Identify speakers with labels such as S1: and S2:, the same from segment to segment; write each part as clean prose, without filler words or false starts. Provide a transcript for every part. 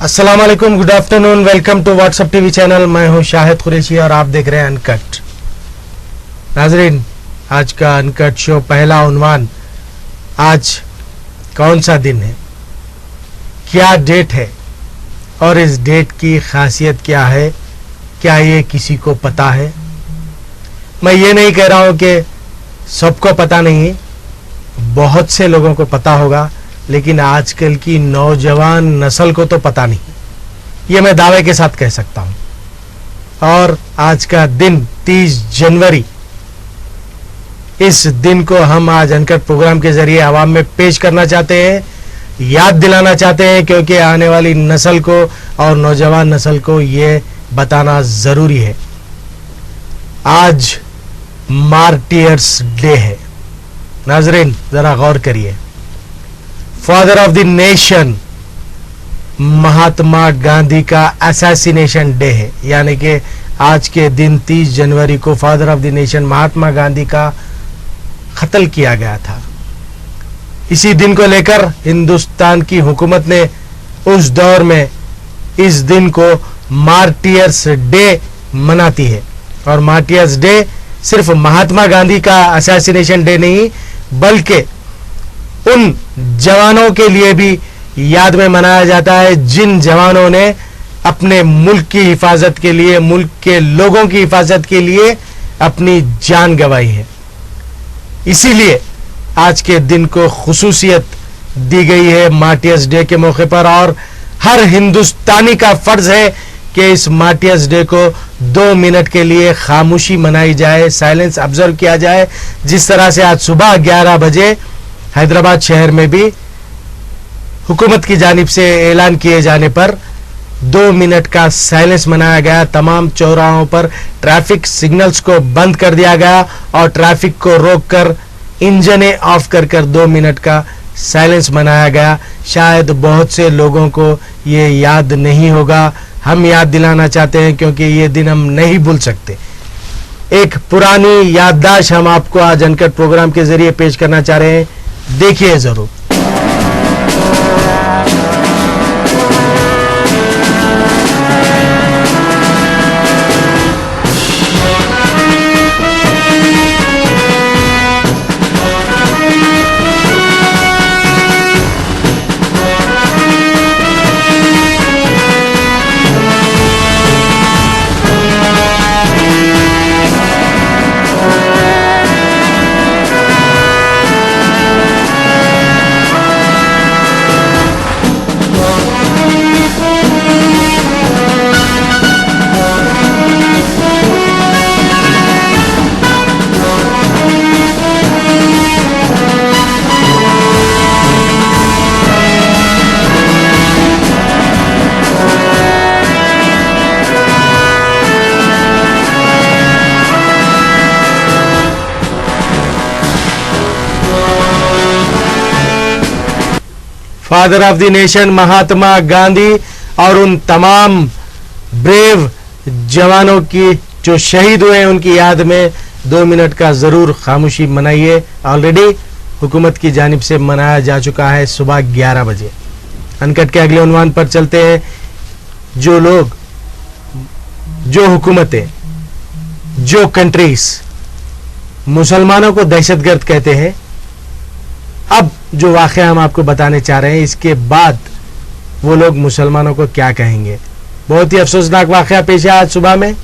S1: अस्सलाम वालेकुम, good afternoon, welcome to WhatsApp TV channel. मैं हूं शाहिद कुरैशी और आप देख रहे हैं अनकट। नाजरीन, आज का अनकट शो पहला उन्वान, आज कौन सा दिन है, क्या डेट है और इस डेट की खासियत क्या है, क्या ये किसी को पता है? मैं ये नहीं कह रहा हूं कि सबको पता नहीं, बहुत से लोगों को पता होगा, लेकिन आजकल की नौजवान नस्ल को तो पता नहीं, ये मैं दावे के साथ कह सकता हूं। और आज का दिन 30 जनवरी, इस दिन को हम आज अनकट प्रोग्राम के जरिए आवाम में पेश करना चाहते हैं, याद दिलाना चाहते हैं, क्योंकि आने वाली नस्ल को और नौजवान नस्ल को ये बताना जरूरी है। आज मार्टियर्स डे है। नाजरीन, जरा गौर करिए, father of the nation Mahatma Gandhi का असैसिनेशन डे है, यानी कि आज के दिन 30 जनवरी को father of the nation Mahatma Gandhi का कत्ल किया गया था। इसी दिन को लेकर हिंदुस्तान की हुकूमत ने उस दौर में इस दिन को मार्टियर्स डे मनाती है। और मार्टियर्स डे सिर्फ महात्मा गांधी का असैसिनेशन डे नहीं, बल्कि उन जवानों के लिए भी याद में मनाया जाता है जिन जवानों ने अपने मुल्क की हिफाजत के लिए, मुल्क के लोगों की हिफाजत के लिए अपनी जान गंवाई है। इसीलिए आज के दिन को खुसूसियत दी गई है मार्टियर्स डे के मौके पर, और हर हिंदुस्तानी का फर्ज है कि इस मार्टियर्स डे को 2 मिनट के लिए खामोशी मनाई जाए, साइलेंस ऑब्जर्व किया जाए। जिस तरह से आज सुबह 11 बजे हैदराबाद शहर में भी हुकूमत की जानिब से ऐलान किए जाने पर 2 मिनट का साइलेंस मनाया गया। तमाम चौराहों पर ट्रैफिक सिग्नल्स को बंद कर दिया गया और ट्रैफिक को रोककर इंजने ऑफ कर 2 मिनट का साइलेंस मनाया गया। शायद बहुत से लोगों को ये याद नहीं होगा, हम याद दिलाना चाहते हैं क्योंकि ये दिन हम नहीं भूल सकते। एक पुरानी याददाश्त हम आपको आज अनकट प्रोग्राम के जरिए पेश करना चाह रहे हैं, देखिए जरूर। Father of the nation Mahatma Gandhi और उन तमाम ब्रेव जवानों की जो शहीद हुए हैं, उनकी याद में 2 मिनट का जरूर खामोशी मनाइए। ऑलरेडी हुकूमत की जानिब से मनाया जा चुका है सुबह 11 बजे। अनकट के अगले उन्वान पर चलते हैं। जो लोग, जो हुकूमतें, जो कंट्रीज मुसलमानों को दहशतगर्द कहते हैं, अब जो वाक़या हम आपको बताने चाह रहे हैं, इसके बाद वो लोग मुसलमानों को क्या कहेंगे। बहुत ही अफसोसनाक वाक़या पेश है आज सुबह में।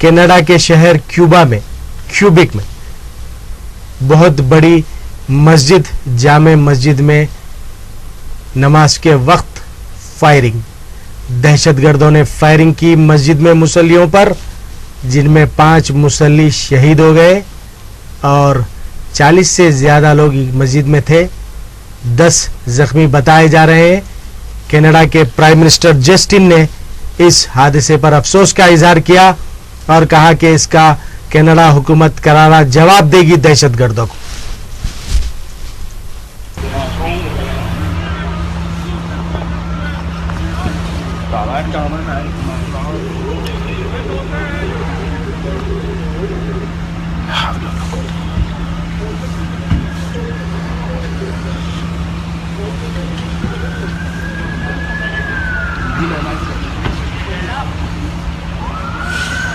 S1: कनाडा के शहर क्यूबिक में बहुत बड़ी मस्जिद, जामे मस्जिद में नमाज के वक्त फायरिंग, दहशतगर्दों ने फायरिंग की मस्जिद में मुसल्लियों पर, जिनमें 5 मुसल्ली शहीद हो गए और 40 से ज्यादा लोग मस्जिद में थे। 10 जख्मी बताए जा रहे हैं। कनाडा के प्राइम मिनिस्टर जस्टिन ने इस हादसे पर अफसोस का इजहार किया और कहा कि इसका कनाडा हुकूमत करारा जवाब देगी दहशतगर्दों को।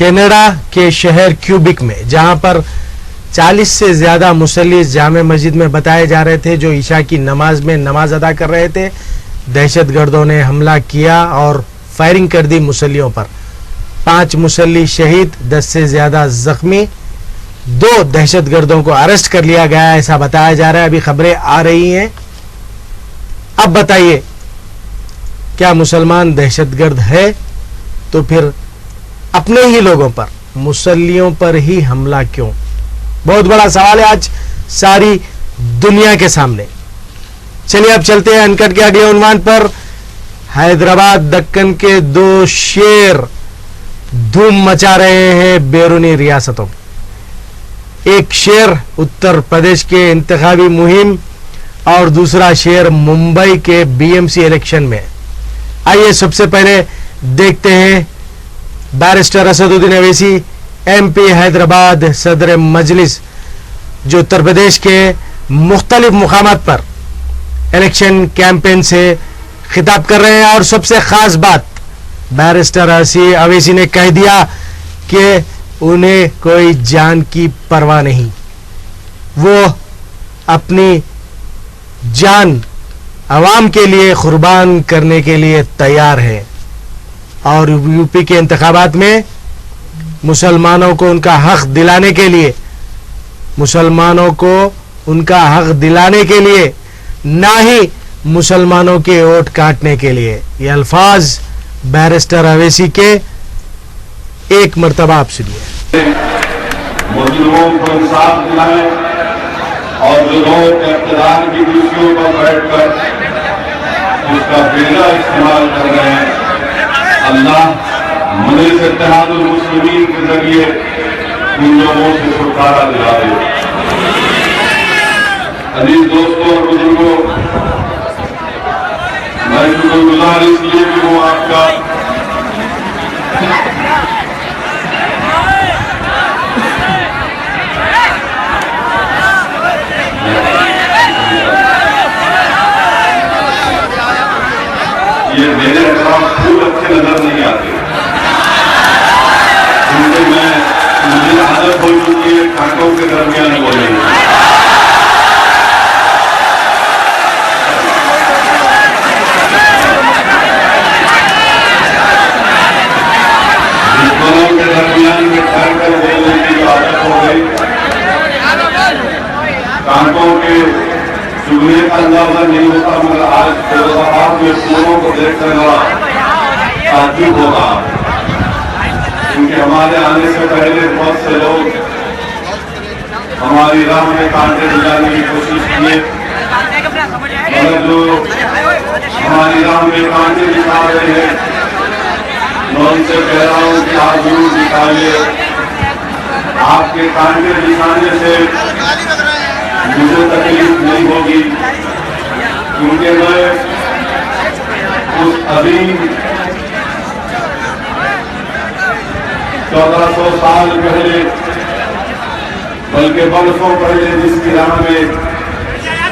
S1: कनाडा के शहर क्यूबिक में जहां पर 40 से ज्यादा मुसल्ली जामे मस्जिद में बताए जा रहे थे जो ईशा की नमाज में नमाज अदा कर रहे थे, दहशतगर्दों ने हमला किया और फायरिंग कर दी मुसल्लियों पर। 5 मुसल्ली शहीद, 10 से ज्यादा जख्मी। 2 दहशतगर्दों को अरेस्ट कर लिया गया ऐसा बताया जा रहा है। अभी खबरें आ रही हैं। अब बताइए क्या मुसलमान दहशतगर्द है तो फिर अपने ही लोगों पर, मुसल्लियों पर ही हमला क्यों? बहुत बड़ा सवाल है आज सारी दुनिया के सामने। चलिए अब चलते हैं अनकट के अगले उन्वान पर। हैदराबाद दक्कन के 2 शेर धूम मचा रहे हैं बैरूनी रियासतों में। एक शेर उत्तर प्रदेश के इंतखाबी मुहिम और दूसरा शेर मुंबई के बीएमसी इलेक्शन में। आइए सबसे पहले देखते हैं बैरिस्टर असदुद्दीन अवैसी, एमपी हैदराबाद सदर मजलिस, जो उत्तर प्रदेश के मुख्तलिफ मुकामात पर इलेक्शन कैंपेन से खिताब कर रहे हैं। और सबसे खास बात, बैरिस्टर अवैसी ने कह दिया कि उन्हें कोई जान की परवाह नहीं, वो अपनी जान अवाम के लिए कुर्बान करने के लिए तैयार है। और यूपी के इंतखाबात में मुसलमानों को उनका हक दिलाने के लिए, मुसलमानों को उनका हक दिलाने के लिए, ना ही मुसलमानों के वोट काटने के लिए। ये अल्फाज बैरिस्टर अवैसी के एक मर्तबा आप सुनिए।
S2: मुस्लिमों को इंसाफ दिलाए और जो लोग इक़्तिदार की कुर्सियों पर बैठकर उसका बेजा इस्तेमाल कर रहे हैं, अल्लाह मजलिस इत्तेहादुल मुस्लिमीन के जरिए उन लोगों से छुटकारा दिला दे। अजीज दोस्तों और बुजुर्गों, मैं शुक्रगुजार इसलिए भी हूँ आपका ये मेरे खिलाफ फूल अच्छे नजर नहीं आते, क्योंकि मुझे आदत हो चुकी है कांटों के दरमियान बोलने की। दुश्मनों के दरमियान में ठहर कर बोलने की आदत गायब हो गई। कांटों के चुभने का अंदाजा नहीं होता, मगर आज फिरोजाबाद में फूलों को देखकर बड़ा ताज्जुब होगा, क्योंकि हमारे आने से पहले बहुत से लोग हमारी राह में कांटे दिलाने की कोशिश किए, मगर जो हमारी राह में कांटे दिखा रहे हैं, मैं उनसे कह रहा हूं कि आप जरूर दिखाइए। आपके कांटे दिखाने से मुझे तकलीफ नहीं होगी, क्योंकि मैं उस अजीम 1400 साल पहले, बल्कि बरसों पहले जिसकी राह में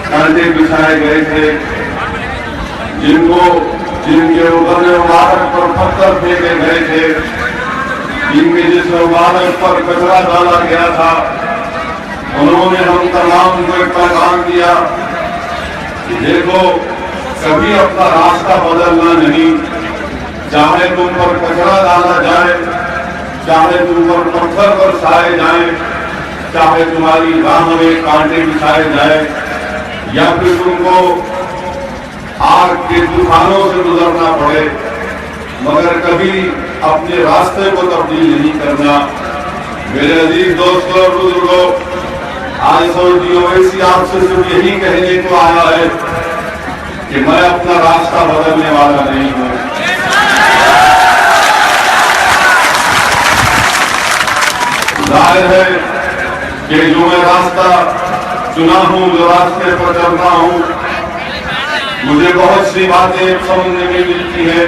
S2: कांटे बिछाए गए थे, जिनके उबरने मुबारक पर पत्थर फेंके गए थे, जिनके जिसमें मुबारक पर कचरा डाला गया था, उन्होंने हम तमाम को एक पैगाम दिया कि देखो, कभी अपना रास्ता बदलना नहीं, चाहे तुम पर कचरा डाला जाए, चाहे तुम पर पत्थर बरसाए जाए, चाहे तुम्हारी राह में कांटे बिछाए जाए, या फिर तुमको आग के तूफानों से गुजरना पड़े, मगर कभी अपने रास्ते को तब्दील नहीं करना। मेरे अजीज दोस्तों और बुजुर्गों, आज सऊदी ओवैसी आपसे सिर्फ यही कहने को आया है कि मैं अपना रास्ता बदलने वाला नहीं हूं। जाहिर है कि जो मैं रास्ता चुना हूं, जो रास्ते पर चल रहा हूं, मुझे बहुत सी बातें समझने में मिलती है,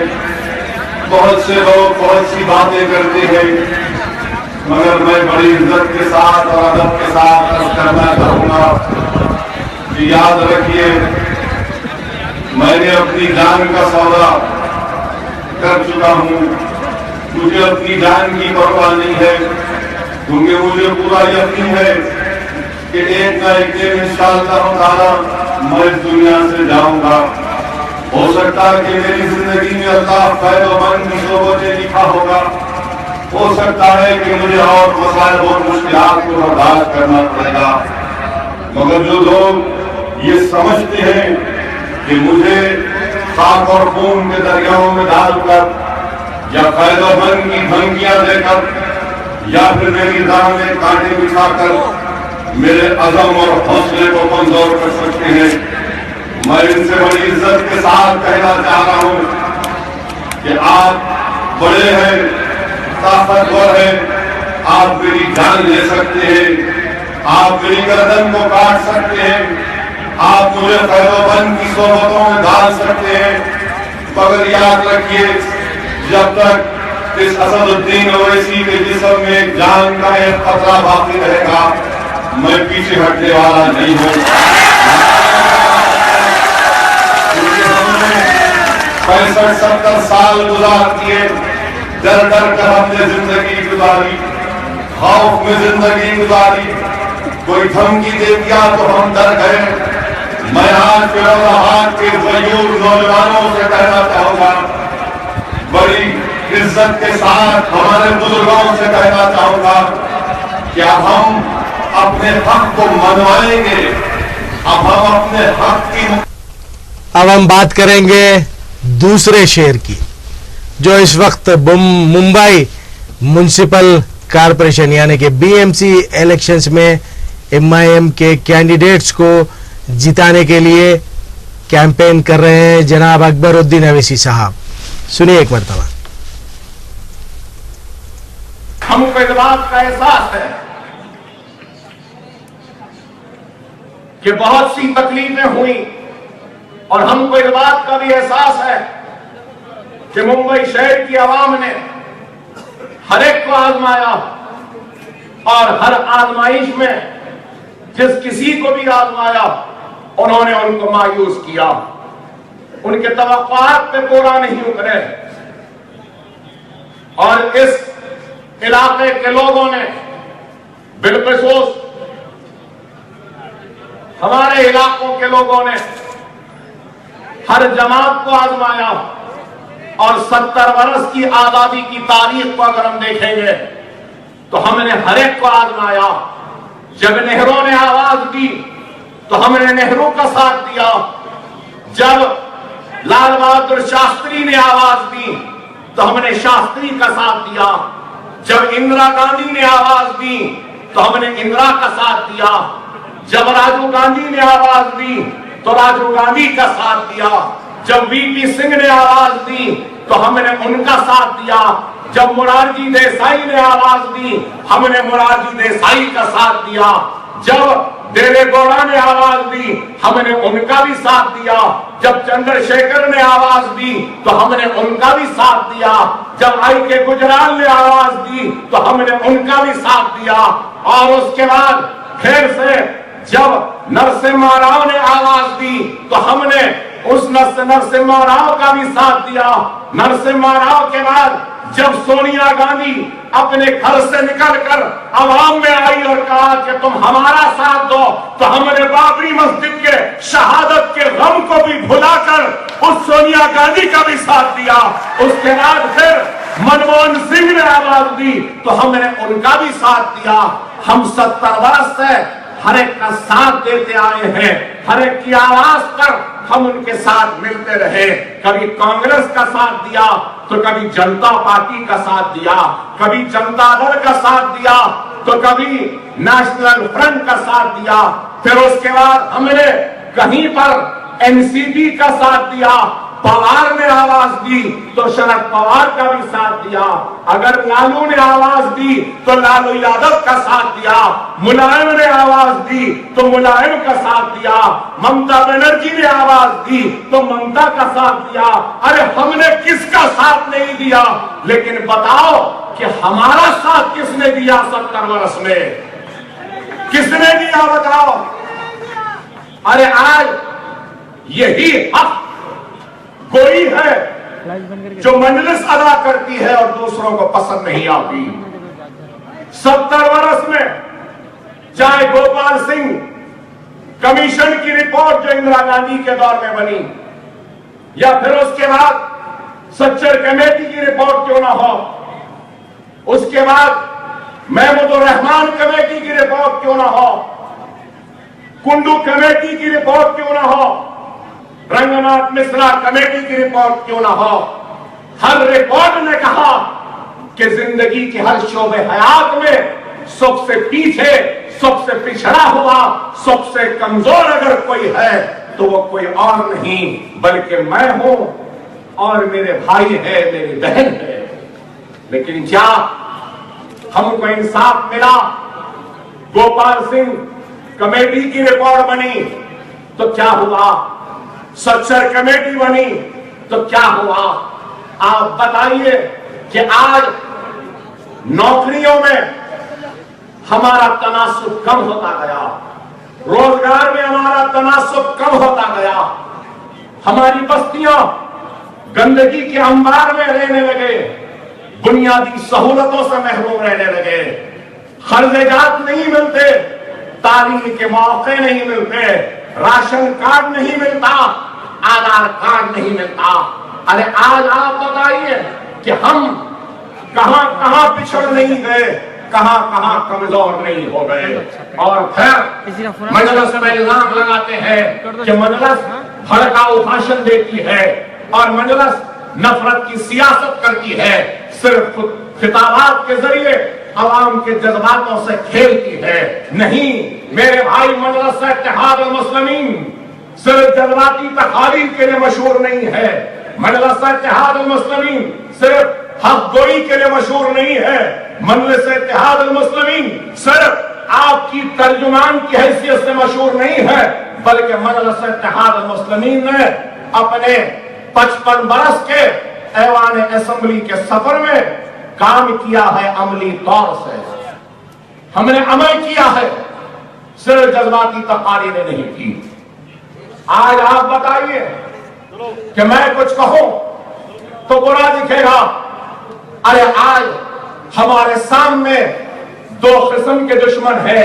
S2: बहुत से लोग बहुत सी बातें करते हैं, मगर मैं बड़ी इज्जत के साथ और अदब के साथ अर्ज करना चाहूंगा कि याद रखिए, मैंने अपनी जान का सौदा कर चुका हूं। मुझे अपनी जान की परवाह नहीं है, क्योंकि मुझे पूरा यकीन है कि एक न एक दिन इंशाअल्लाह ताला मैं इस दुनिया से जाऊंगा। हो सकता है कि मेरी जिंदगी में अल्लाह खैर-ओ-मन की सोबत से लिखा होगा, हो सकता है कि मुझे और मसाइल और मुश्किलात को बर्दाश्त करना पड़ेगा, मगर जो लोग ये समझते हैं कि मुझे खाक और खून के दरियाओं में डालकर या खैर-ओ-मन की धमकियां देकर या फिर मेरी राह में कांटे बिछाकर मेरे अज़म और हौसले को कमजोर कर सकते हैं, मैं इनसे बड़ी इज्जत के साथ कहना चाह रहा हूं कि आप बड़े हैं, ताकतवर हैं, आप मेरी जान ले सकते हैं, आप मेरी गर्दन को काट सकते हैं, आप मुझे खैर-ओ-मन की सोबतों में डाल सकते हैं, मगर याद रखिए, जब तक इस असदुद्दीन ओवैसी के जिस्म में जान का एक खतरा बाकी रहेगा, मैं पीछे हटने वाला नहीं हूं। हमने 65-70 साल गुजार दिए, डर डर कर हमने जिंदगी गुजारी, खौफ में जिंदगी गुजारी, कोई धमकी दे दिया तो हम डर गए। मैं आज फिरोजाबाद के ज़यूर नौजवानों से कहना चाहूंगा, बड़ी इज्जत के साथ हमारे बुजुर्गों से कहना चाहूंगा कि हम अपने हक को मनवाएंगे, अब हम अपने हक की।
S1: अब हम बात करेंगे दूसरे शहर की, जो इस वक्त मुंबई म्युनिसिपल कॉरपोरेशन यानी कि बीएमसी इलेक्शंस में एमआईएम के कैंडिडेट्स को जिताने के लिए कैंपेन कर रहे हैं जनाब अकबरुद्दीन अवैसी साहब। सुनिए एक मरतबा।
S3: हमको इस बात का एहसास है कि बहुत सी तकलीफें हुई, और हमको इस बात का भी एहसास है कि मुंबई शहर की आवाम ने हर एक को आजमाया, और हर आजमाइश में जिस किसी को भी आजमाया उन्होंने उनको मायूस किया, उनके तवक्कुआत पे पूरा नहीं उतरे, और इस इलाके के लोगों ने बिलखुसूस हमारे इलाकों के लोगों ने हर जमात को आजमाया, और 70 वर्ष की आजादी की तारीख को अगर हम देखेंगे तो तो हमने हर एक को आजमाया। जब नेहरू ने आवाज दी तो हमने नेहरू का साथ दिया। जब लाल बहादुर शास्त्री ने आवाज दी तो हमने शास्त्री का साथ दिया। जब इंदिरा गांधी ने आवाज दी तो हमने इंदिरा का साथ दिया। जब राजीव गांधी ने आवाज दी तो राजीव गांधी का साथ दिया। जब वीपी सिंह ने आवाज दी तो हमने उनका साथ दिया। जब मोरारजी देसाई ने आवाज दी हमने मोरारजी देसाई का साथ दिया। जब देवेगौड़ा ने आवाज दी हमने उनका भी साथ दिया। जब चंद्रशेखर ने आवाज दी तो हमने उनका भी साथ दिया। जब आई.के. गुजराल ने आवाज दी तो हमने उनका भी साथ दिया। और उसके बाद फिर से जब नरसिम्हा राव ने आवाज दी तो हमने उस नरसिम्हा राव का भी साथ दिया। नरसिम्हा राव के बाद जब सोनिया गांधी अपने घर से निकलकर आवाम में आई और कहा कि तुम हमारा साथ दो, तो हमने बाबरी मस्जिद के शहादत के गम को भी भुलाकर उस सोनिया गांधी का भी साथ दिया। उसके बाद फिर मनमोहन सिंह ने आवाज दी तो हमने उनका भी साथ दिया। हम 70 वर्ष से हर एक का साथ देते आए हैं। हर एक की आवाज पर हम उनके साथ मिलते रहे। कभी कांग्रेस का साथ दिया तो कभी जनता पार्टी का साथ दिया, कभी जनता दल का साथ दिया तो कभी नेशनल फ्रंट का साथ दिया। फिर उसके बाद हमने कहीं पर एनसीपी का साथ दिया। पवार ने आवाज दी तो शरद पवार का भी साथ दिया। अगर लालू ने आवाज दी तो लालू यादव का साथ दिया। मुलायम ने आवाज दी तो मुलायम का साथ दिया। ममता बनर्जी ने आवाज दी तो ममता का साथ दिया। अरे हमने किसका साथ नहीं दिया, लेकिन बताओ कि हमारा साथ किसने दिया 70 वर्ष में? किसने दिया बताओ? अरे आज यही हक कोई है जो मजलिस अदा करती है और दूसरों को पसंद नहीं आती। 70 वर्ष में चाहे गोपाल सिंह कमीशन की रिपोर्ट जो इंदिरा गांधी के दौर में बनी, या फिर उसके बाद सच्चर कमेटी की रिपोर्ट क्यों ना हो, उसके बाद महमूदुर रहमान कमेटी की रिपोर्ट क्यों ना हो, कुंडू कमेटी की रिपोर्ट क्यों ना हो, रंगनाथ मिश्रा कमेटी की रिपोर्ट क्यों ना हो, हर रिपोर्ट ने कहा कि जिंदगी के हर शोबे हयात में सबसे पीछे, सबसे पिछड़ा हुआ, सबसे कमजोर अगर कोई है तो वो कोई और नहीं बल्कि मैं हूं और मेरे भाई है, मेरी बहन है। लेकिन क्या हमको इंसाफ मिला? गोपाल सिंह कमेटी की रिपोर्ट बनी तो क्या हुआ? सच्चर कमेटी बनी तो क्या हुआ? आप बताइए कि आज नौकरियों में हमारा तनासुब कम होता गया, रोजगार में हमारा तनासुब कम होता गया, हमारी बस्तियां गंदगी के अंबार में रहने लगे, बुनियादी सहूलतों से महरूम रहने लगे, खर्जेजात नहीं मिलते, तालीम के मौके नहीं मिलते, राशन कार्ड नहीं मिलता, आधार कार्ड नहीं मिलता। अरे आज आप बताइए कि हम कहां कहां पिछड़ नहीं गए, कहां कहां कमजोर नहीं हो गए। और फिर मजलिस में इल्जाम लगाते हैं कि मजलिस भड़काऊ भाषण देती है और मजलिस नफरत की सियासत करती है, सिर्फ खिताबात के जरिए अवाम के जज्बातों से खेलती है। नहीं मेरे भाई, मजलिस इत्तेहाद मुस्लिमीन सिर्फ जज्बाती तकारीर के लिए मशहूर नहीं है। मजलिस इत्तेहाद मुस्लिमीन सिर्फ हक गोई के लिए मशहूर नहीं है। मजलिस इत्तेहाद मुस्लिमीन सिर्फ आपकी तर्जुमान की हैसियत से मशहूर नहीं है, बल्कि मजलिस इत्तेहाद मुस्लिमीन ने अपने 55 बरस के ऐवान असेंबली के सफर में काम किया है अमली तौर से। हमने अमल किया है, सिर्फ जज्बाती तकारीरें नहीं की। आज आप बताइए कि मैं कुछ कहूं तो बुरा दिखेगा। अरे आज हमारे सामने 2 किस्म के दुश्मन है,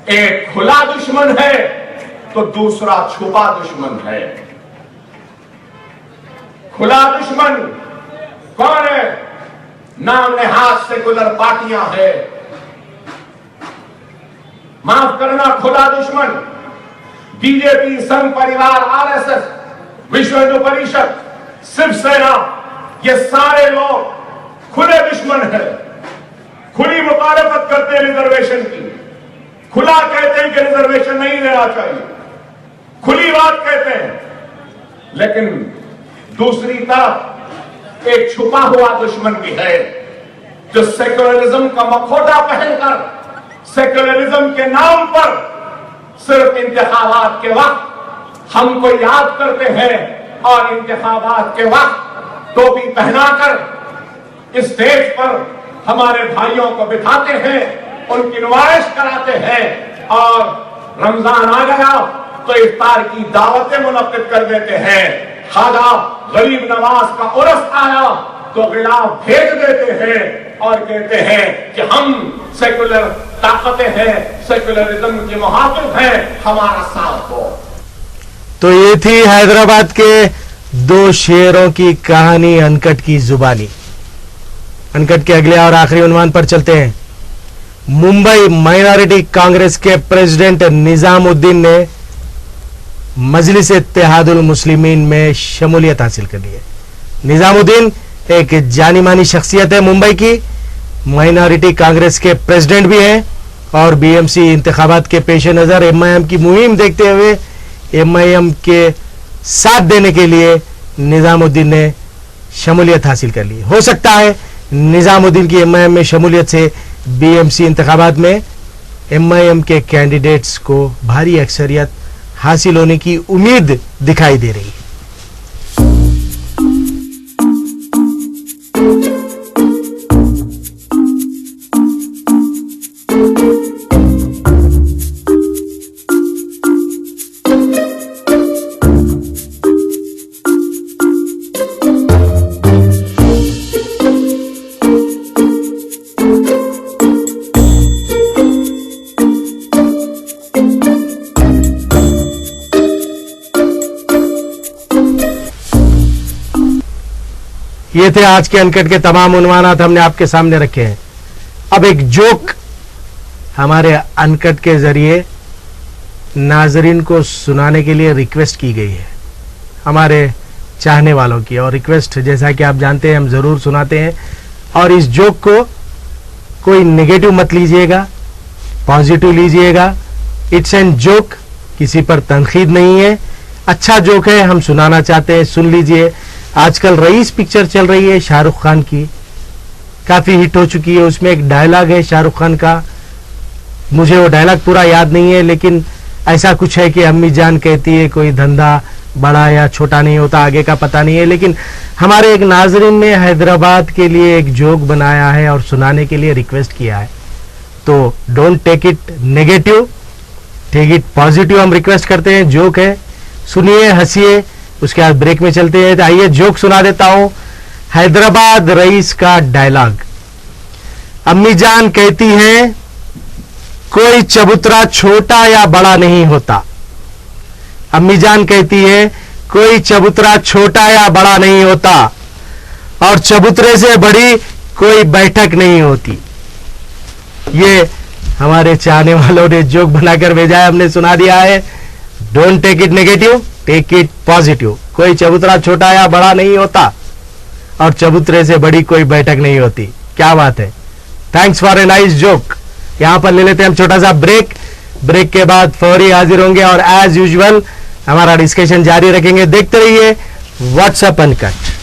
S3: एक खुला दुश्मन है तो दूसरा छुपा दुश्मन है। खुला दुश्मन कौन है? नाम नेहाद सेकुलर पार्टियां हैं, माफ करना, खुला दुश्मन, बीजेपी, संघ परिवार, आरएसएस, विश्व हिंदू परिषद, शिवसेना, ये सारे लोग खुले दुश्मन हैं, खुली मुखालफत करते हैं रिजर्वेशन की, खुला कहते हैं कि रिजर्वेशन नहीं लेना चाहिए, खुली बात कहते हैं। लेकिन दूसरी तरफ एक छुपा हुआ दुश्मन भी है जो सेक्युलरिज्म का मखौटा पहनकर सेक्युलरिज्म के नाम पर सिर्फ इंतखाबात के वक्त हमको याद करते हैं और इंतखाबात के वक्त टोपी पहनाकर स्टेज पर हमारे भाइयों को बिठाते हैं, उनकी नुमाइश कराते हैं और रमजान आ गया तो इफ्तार की दावतें मुनक्किद कर देते हैं। खाजा गरीब नवाज का उर्स आया तो गिलाफ भेज देते हैं और कहते हैं कि हम सेक्युलर ताकतें हैं, सेक्युलरिज्म के मुहाफिज हैं, हमारा साथ हो।
S1: तो ये थी हैदराबाद के दो शेरों की कहानी अनकट की जुबानी। अनकट के अगले और आखिरी उन्वान पर चलते हैं। मुंबई माइनॉरिटी कांग्रेस के प्रेसिडेंट निजामुद्दीन ने मजलिस इत्तेहादुल मुस्लिमीन में शमूलियत हासिल कर ली है। निजामुद्दीन एक जानी मानी शख्सियत है मुंबई की, माइनॉरिटी कांग्रेस के प्रेसिडेंट भी हैं और बीएमसी इंतखाबात के पेश नजर एमआईएम की मुहिम देखते हुए एमआईएम के साथ देने के लिए निजामुद्दीन ने शमूलियत हासिल कर ली। हो सकता है निजामुद्दीन की एमआईएम में शमूलियत से बीएमसी इंतखाबात में एमआईएम के कैंडिडेट्स को भारी अक्सरियत हासिल होने की उम्मीद दिखाई दे रही है। ये थे आज के अनकट के तमाम उन्वानात हमने आपके सामने रखे हैं। अब एक जोक हमारे अनकट के जरिए नाजरीन को सुनाने के लिए रिक्वेस्ट की गई है हमारे चाहने वालों की, और रिक्वेस्ट जैसा कि आप जानते हैं हम जरूर सुनाते हैं। और इस जोक को कोई नेगेटिव मत लीजिएगा, पॉजिटिव लीजिएगा। इट्स एन जोक, किसी पर तनकीद नहीं है, अच्छा जोक है, हम सुनाना चाहते हैं, सुन लीजिए। आजकल रईस पिक्चर चल रही है शाहरुख खान की, काफी हिट हो चुकी है। उसमें एक डायलॉग है शाहरुख खान का, मुझे वो डायलॉग पूरा याद नहीं है, लेकिन ऐसा कुछ है कि अम्मी जान कहती है कोई धंधा बड़ा या छोटा नहीं होता, आगे का पता नहीं है। लेकिन हमारे एक नाजरीन ने हैदराबाद के लिए एक जोक बनाया है और सुनाने के लिए रिक्वेस्ट किया है। तो don't take it negative, take it positive. हम रिक्वेस्ट करते हैं, जोक है, सुनिए, हंसिए, उसके बाद ब्रेक में चलते हैं। तो आइए जोक सुना देता हूं, हैदराबाद रईस का डायलॉग। अम्मी जान कहती है कोई चबूतरा छोटा या बड़ा नहीं होता। अम्मी जान कहती है कोई चबूतरा छोटा या बड़ा नहीं होता, और चबूतरे से बड़ी कोई बैठक नहीं होती। ये हमारे चाहने वालों ने जोक बनाकर भेजा है, हमने सुना दिया है। Don't take it negative, take it positive. कोई चबूतरा छोटा या बड़ा नहीं होता और चबूतरे से बड़ी कोई बैठक नहीं होती। क्या बात है, thanks for a nice joke. यहां पर ले लेते हैं हम छोटा सा ब्रेक। ब्रेक के बाद फौरी हाजिर होंगे और एज यूजुअल हमारा डिस्कशन जारी रखेंगे। देखते रहिए व्हाट्सएप अनकट।